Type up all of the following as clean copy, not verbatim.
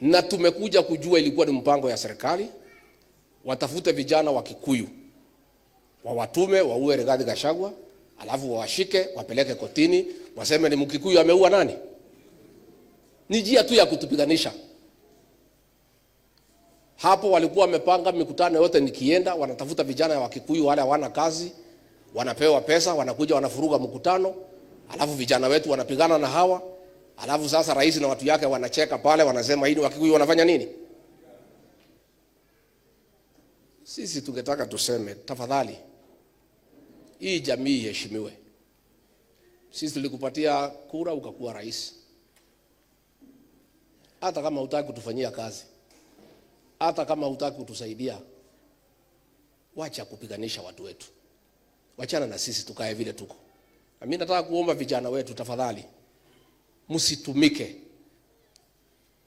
Na tumekuja kujua ilikuwa ni mpango ya serikali, watafute vijana wa Kikuyu, wawatume waue Rigathi Gachagua, alafu wawashike wapeleke kotini, waseme ni Mkikuyu ameua nani. Ni njia tu ya kutupiganisha. Hapo walikuwa wamepanga mikutano yote, nikienda wanatafuta vijana wa Kikuyu wale hawana kazi, wanapewa pesa, wanakuja wanafuruga mkutano, alafu vijana wetu wanapigana na hawa, alafu sasa rais na watu yake wanacheka pale, wanasema hii wa Kikuyu wanafanya nini? Sisi tungetaka tuseme tafadhali, hii jamii iheshimiwe. Sisi tulikupatia kura ukakuwa rais. Hata kama hutaki kutufanyia kazi, hata kama hutaki kutusaidia, wacha kupiganisha watu wetu. Wachana na sisi tukae vile tuko. Na mimi nataka kuomba vijana wetu tafadhali, msitumike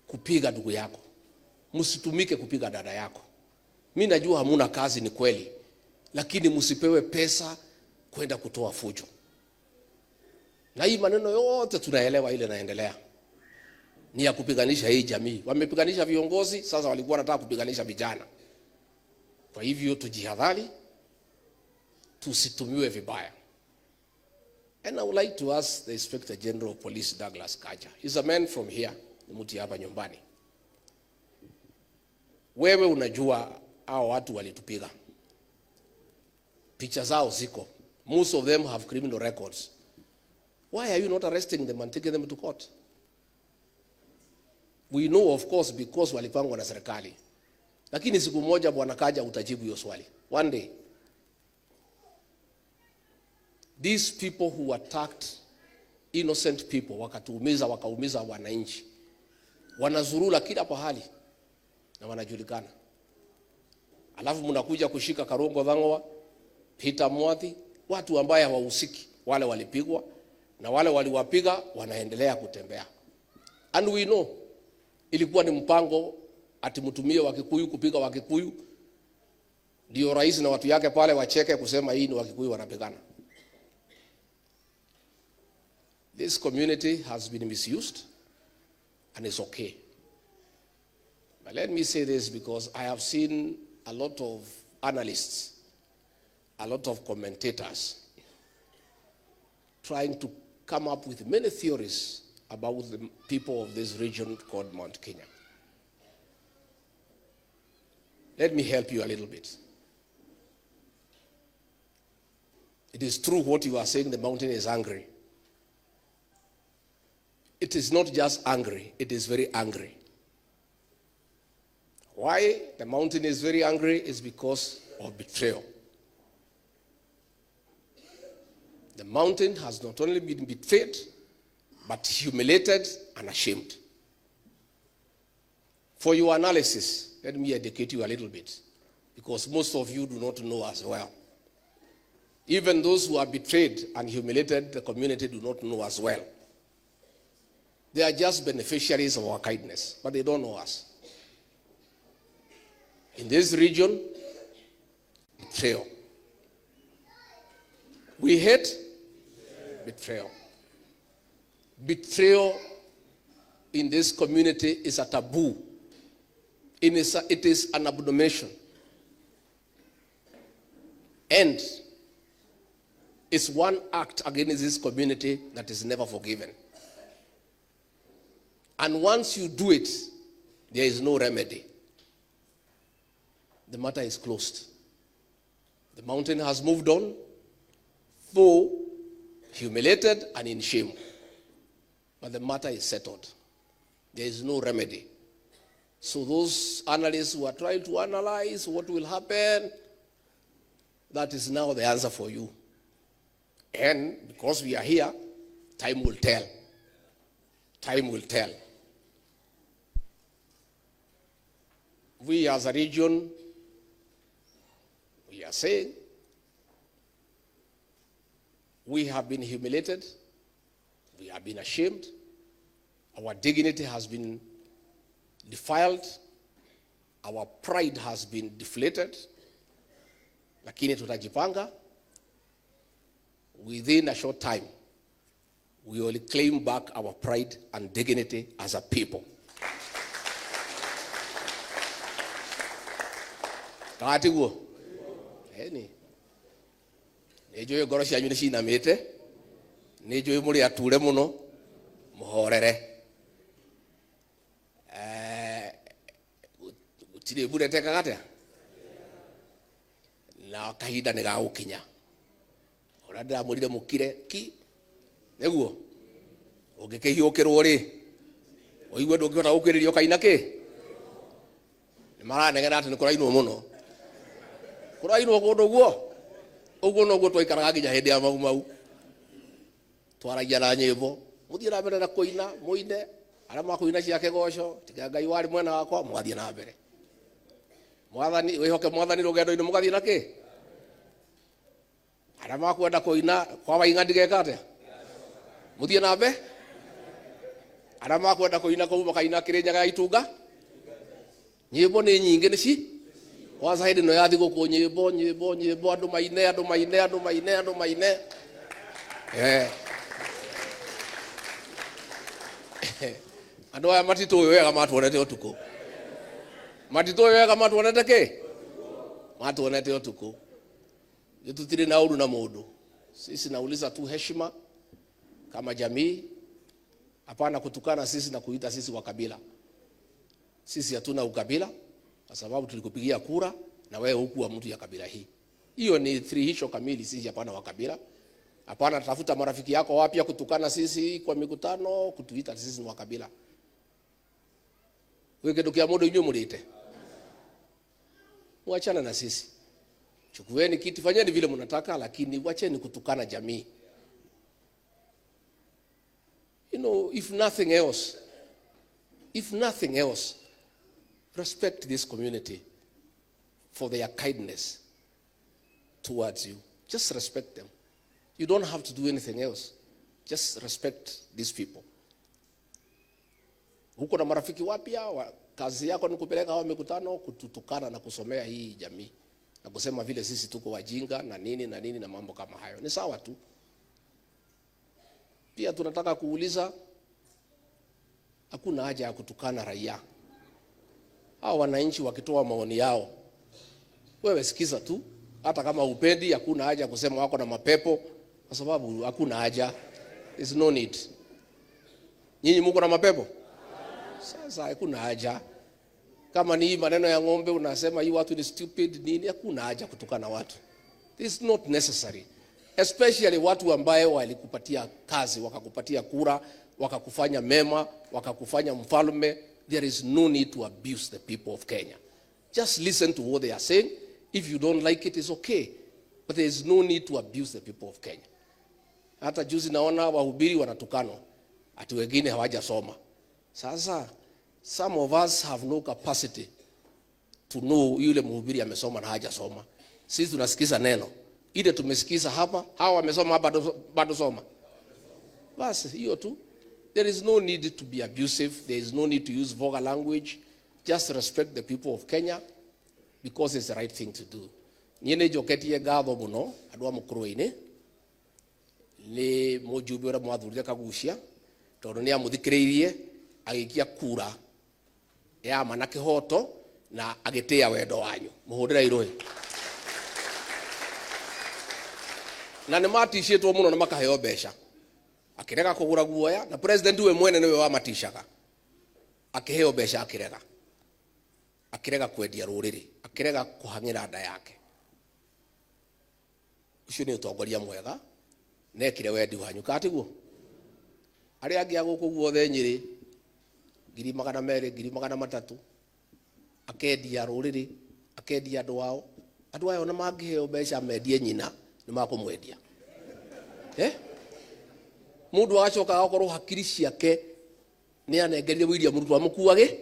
kupiga ndugu yako. Msitumike kupiga dada yako. Mimi najua hamuna kazi, ni kweli. Lakini msipewe pesa kwenda kutoa fujo. Na hii maneno yote tunaelewa ile naendelea. Ni ya kupiganisha hii jamii. Wamepiganisha viongozi, sasa walikuwa wanataka kupiganisha vijana. Kwa hivyo tujihadhari, tusitumiwe vibaya. And I would like to ask the Inspector General of Police, Douglas Kaja. He's a man from here, ni mtu hapa nyumbani. Wewe unajua hao watu walitupiga. Picha zao ziko. Most of them have criminal records. Why are you not arresting them and taking them to court? We know, of course, because walipangwa na serikali. Lakini siku moja Bwana Kaja utajibu hiyo swali. One day. These people who attacked innocent people, wakaumiza wananchi, wanazurula kila pahali na wanajulikana. Alafu mnakuja kushika Karongo Dhangwa, Peter Mwathi, watu ambaye hawahusiki, wale walipigwa na wale waliwapiga wanaendelea kutembea. And we know ilikuwa ni mpango ati mtumie wa Kikuyu kupiga wa Kikuyu, ndio rais na watu yake pale wacheke kusema hii ni wa Kikuyu wanapigana. This community has been misused and it's okay. But let me say this, because I have seen a lot of analysts, a lot of commentators trying to come up with many theories about the people of this region called Mount Kenya. Let me help you a little bit. It is true what you are saying, the mountain is angry. It is not just angry, it is very angry. Why the mountain is very angry is because of betrayal. The mountain has not only been betrayed, but humiliated and ashamed. For your analysis, let me educate you a little bit, because most of you do not know as well. Even those who are betrayed and humiliated, the community do not know as well. They are just beneficiaries of our kindness, but they don't know us. In this region, betrayal. We hate betrayal. Betrayal in this community is a taboo. It is an abomination. And it's one act against this community that is never forgiven. And once you do it, there is no remedy. The matter is closed. The mountain has moved on, though humiliated and in shame. But the matter is settled. There is no remedy. So those analysts who are trying to analyze what will happen, that is now the answer for you. And because we are here, time will tell. Time will tell. We as a region, we are saying, we have been humiliated, we have been ashamed, our dignity has been defiled, our pride has been deflated, lakini tutajipanga. Within a short time, we will claim back our pride and dignity as a people. Katiguo ni njui ngoro cianyu ni cinamite, ni njui muri ature muno, muhorere. Gutire mbura itekaga atia, na kahinda ni gagukinya. Ora ndiramurire mukire ki niguo ungikihiukirwo ri oigwe ndungihota gukiririo kaina ki ni maranegena ati ni kurainwo muno, kurainwo kundu guo uguo no guo twaikaraga nginya hindi ya mau twaragia na nyimbo muthie na mbere na kuina muine aria makuina cia kigoco tiga Ngai wari mwena wakwa mugathie na mbere mwathani wihoke mwathani rugendo-ini mugathie na ki aria makwenda kuina kwa wainga ndigeka atia muthie na mbere aria makwenda kuina kuuma kaina Kirinyaga Itunga nyimbo ni nyingi nici waza hindi no yathi guku nyimbo andu maine andu aya matituĩ wega matuonete utuku matituĩ wega matuonete ki matuonete utuku tutire na uru na mundu sisi nauliza tu heshima kama jamii, hapana kutukana sisi na kuita sisi wa kabila. Sisi hatuna ukabila kwa sababu tulikupigia kura na wewe hukuwa mtu ya kabila hii. Hiyo ni thihirisho kamili, sisi hapana wa kabila. Hapana tafuta marafiki yako wapya kutukana sisi kwa mikutano, kutuita sisi ni wa kabila. Wewe kindu kia mundu inyu murite. Muachana na sisi. Chukueni kiti, fanyeni vile mnataka, lakini wacheni kutukana jamii. You know, if nothing else, respect this community for their kindness towards you. Just respect them. You don't have to do anything else. Just respect these people. Huko na marafiki wapya, kazi yako ni kupeleka hao mikutano, kututukana na kusomea hii jamii. Na kusema vile sisi tuko wajinga na nini na mambo kama hayo. Ni sawa tu. Pia tunataka kuuliza, hakuna haja ya kutukana raia. Hao wananchi wakitoa maoni yao, wewe sikiza tu, hata kama upendi, hakuna haja kusema wako na mapepo kwa sababu hakuna haja. There's no need. Nyinyi mko na mapepo? Sasa hakuna haja. Kama ni maneno ya ng'ombe unasema hii watu ni stupid nini, hakuna haja kutukana watu. This is not necessary. Especially watu ambaye walikupatia kazi, wakakupatia kura, wakakufanya mema, wakakufanya mfalme. There is no need to abuse the people of Kenya. Just listen to what they are saying. If you don't like it, it's okay. But there is no need to abuse the people of Kenya. Hata juzi naona wahubiri wanatukano, ati wengine hawajasoma. Sasa some of us have no capacity to know yule mhubiri amesoma na hajasoma. Sisi tunasikiza neno. Ile tumesikiza hapa, hawa wamesoma bado soma. Basi hiyo tu. There is no need to be abusive. There is no need to use vulgar language. Just respect the people of Kenya because it's the right thing to do. Nyene joketie gatho muno andu a mukuru-ini ni mujumbe ura mwathurire Kagucia tondu ni amuthikiriirie agikia kura ya mana kihoto na agitia wendo wanyu muhundira iroe na ni matishitwo muno na makaheo besha akirega kugura guoya na president we mwene niwe wa matishaga akiheo besha akirega kwendia ruriri akirega kuhangira nda yake. Ucio ni utongoria mwega nekire wendi wanyu katiguo ari angi aguku guothe Nyeri 200,000 200,300 akendia ruriri akendia andu ao na mangiheo besha mendie nyina ni makumwendia mundu agacoka agakorwo hakiri ciake ni anengerire William Ruto amukuage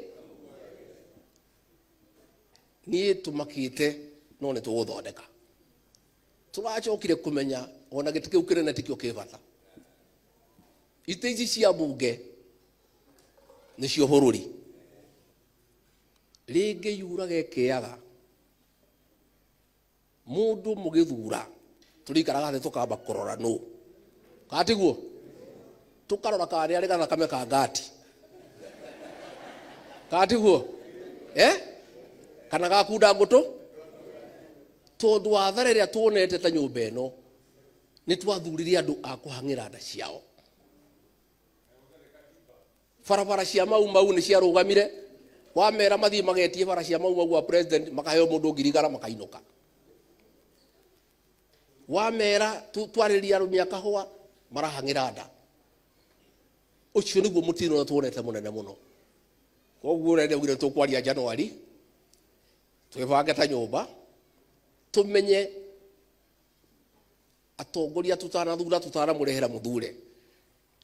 ni tumakite no ne tuguthondeka turacokire kumenya ona giti kiu kirene tikio kibata iteji cia bunge ni cio bururi ringi yurage kiaga mundu mugithura turikaraga the tukamba kurora no katiguo tukarora kari ari gathakame ka ngati katiguo kana gakunda ngutu tondu athara ria tuonete ta nyumba ino ni twathurire andu a kuhangira nda ciao barabara cia mau ni cia rugamire wamera mathii magetie bara cia mau gwa president makaheo mundu ngirigara makainuka wamera twariria rumia kahua marahangira nda ucio niguo mutino na tuonete munene muno koguo rende ugire tukwaria Januari twibange ta nyumba tumenye atongoria tutanathura tutanamurehera muthure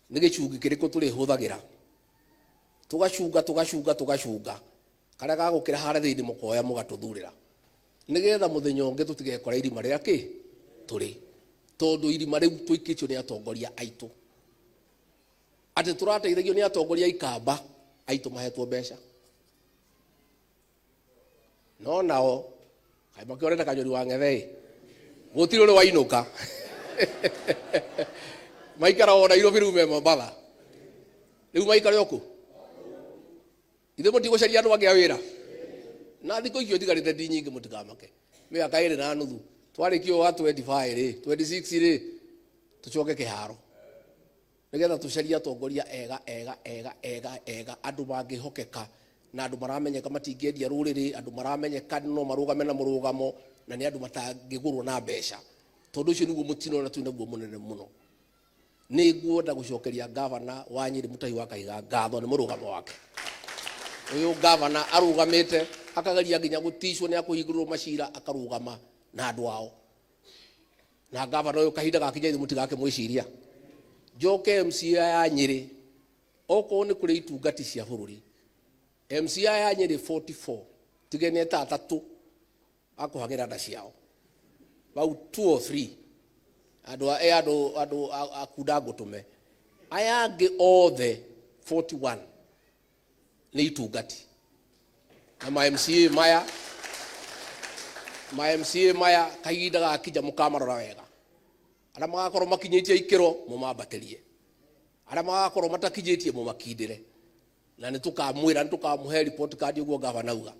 ni gicungi kiriko turi huthagira tugacunga karia gagukira hara thiini mukoya mugatuthurira nigetha muthenya ungi tutigekora irima riria ki turi tondu irima riu tuikitio ni atongoria aitu ati turateithagio ni atongoria ikamba aitu mahetwo mbeca no nao kai makioreta kanyori wa ng'ethei gutiri uri wainuka maikara ona iro biru me Mombasa riu maikara yoku ithe mutigocaria andu angi a wira na thiko icio tigarite ndi nyingi mutikamake miaka iri na nuthu twarikio wa 25 ri 26 ri tucoke kiharo nigetha tucaria atongoria ega andu mangihokeka na andu maramenyeka matingendia ruriri andu maramenyeka no marugame na murugamo na ni andu matangigurwo na mbeca tondu ucio niguo mutino na tunaguo munene muno niguo gucokeria governor wa Nyeri Mutahi wa Kahiga ngatho ni murugamo wake uyu governor arugamite akagaria nginya gutishwo ni akuhingurwo macira akarugama na andu ao na governor uyu kahinda gakinya ithu mutigake mwiciria njoke MCA ya Nyeri oko ni kuri itungati cia bururi MCA ya Nyeri 44 tigene ta atatu akuhagira nda ciao bau 2 or 3 adu akuda gutume aya ngi othe 41 ni itungati na ma MCA maya kahinda gakija mukamarora wega ara magakorwo makinyitie ikiro mumambatirie ara magakorwo matakinyitie mumakindire na ni tukamwira ni tukamuhe report card uguo governor uga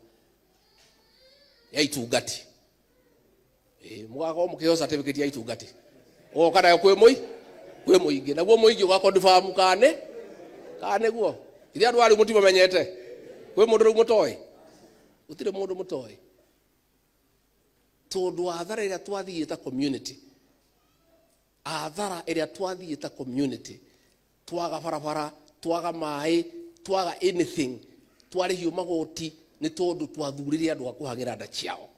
ya itungati mugakorwo mukiheo certificate ya itungati o kana yo kwi muingi naguo muingi uga confirm kane guo ithia andu ari mutima menyete kwi mundu ru mutoi utire mundu mutoi tondu athara iria twathiite community athara iria twathiite community twaga barabara twaga mai twaga anything twarihio magoti ni tondu twathurire andu akuhagira nda ciao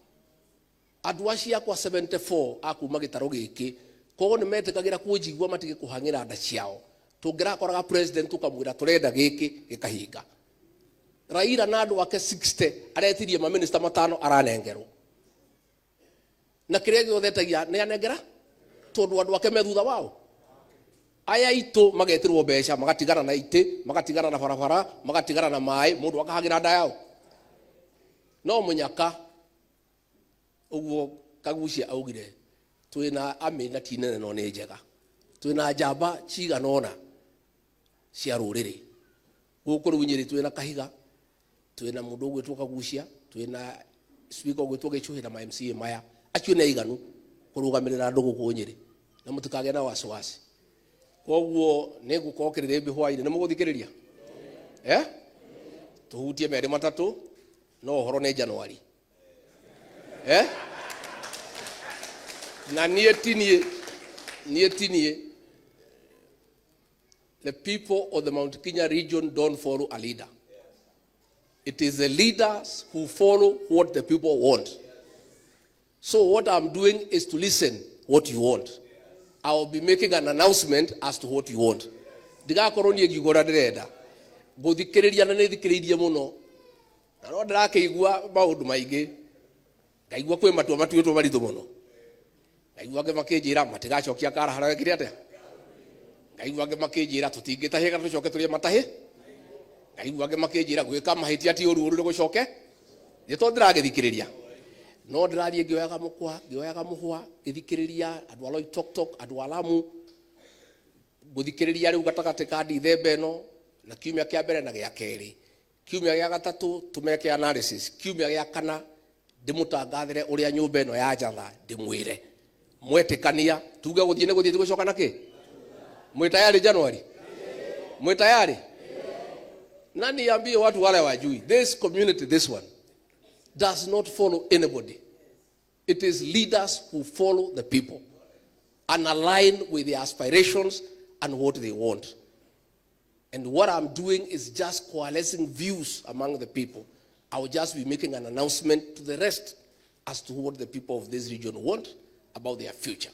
andu acia kwa 74 akuma gitaro giki kogo ni metikagira kunjigua matige kuhangira nda ciao tungira koraga president tukamwira turenda giki gikahinga Raila na andu ake 60 aretirie ma minister matano aranengerwo na kiria giothetagia ni anengera tondu andu ake methutha wao aya itu magetirwo mbeca magatigana na ite magatigana na barabara magatigana na mai mundu akahagira nda yao no munyaka uguo kagucia augire twina amina tinene no ni njega twina njamba ciganona cia ruriri guku riu Nyeri twina Kahiga twina mundu gwitwo Kagucia twina speaker gwitwo Gichuhira ma MCA maya acio ne iganu kurugamirira andu guku Nyeri na mutikage na wasiwasi koguo nigukokerere bihwaire ni muguthikiriria tuhutie meri matatu no horo ne Januari na nietinie the people of the Mount Kenya region don't follow a leader. It is the leaders who follow what the people want. So what I'm doing is to listen what you want. I will be making an announcement as to what you want. Diga koroni ngigora ndirenda. Guthikiriria na nithikiririe muno. Na no ndirakeigua maundu maingi. Ngaigua kwi matua matuitwo marithu muno. Ngaigua ke makinjira matigacokia kara hara wekire atia. Ngaigua ke makinjira tutingitahika tucoke turie matahi. Ngaigua ke makinjira gwika mahitia ti uru uru gucoke. Gito ndiragithikiriria. No ndirarie ngioyaga mukwa ngioyaga muhwa ngithikiriria andu aloi tok andu alamu guthikiriria riu gatagate kandi ithembe no na kiumia kia mbere na gia keri kiumia gia gatatu tumeke analysis kiumia gia kana ndimutangathire uria nyumba ino ya Jatha ndimwire mwetikania tuge guthie gucoka naki mwe tayari January mwe tayari nani ambie watu wale wajui this community this one does not follow anybody. It is leaders who follow the people and align with their aspirations and what they want. And what I'm doing is just coalescing views among the people. I will just be making an announcement to the rest as to what the people of this region want about their future.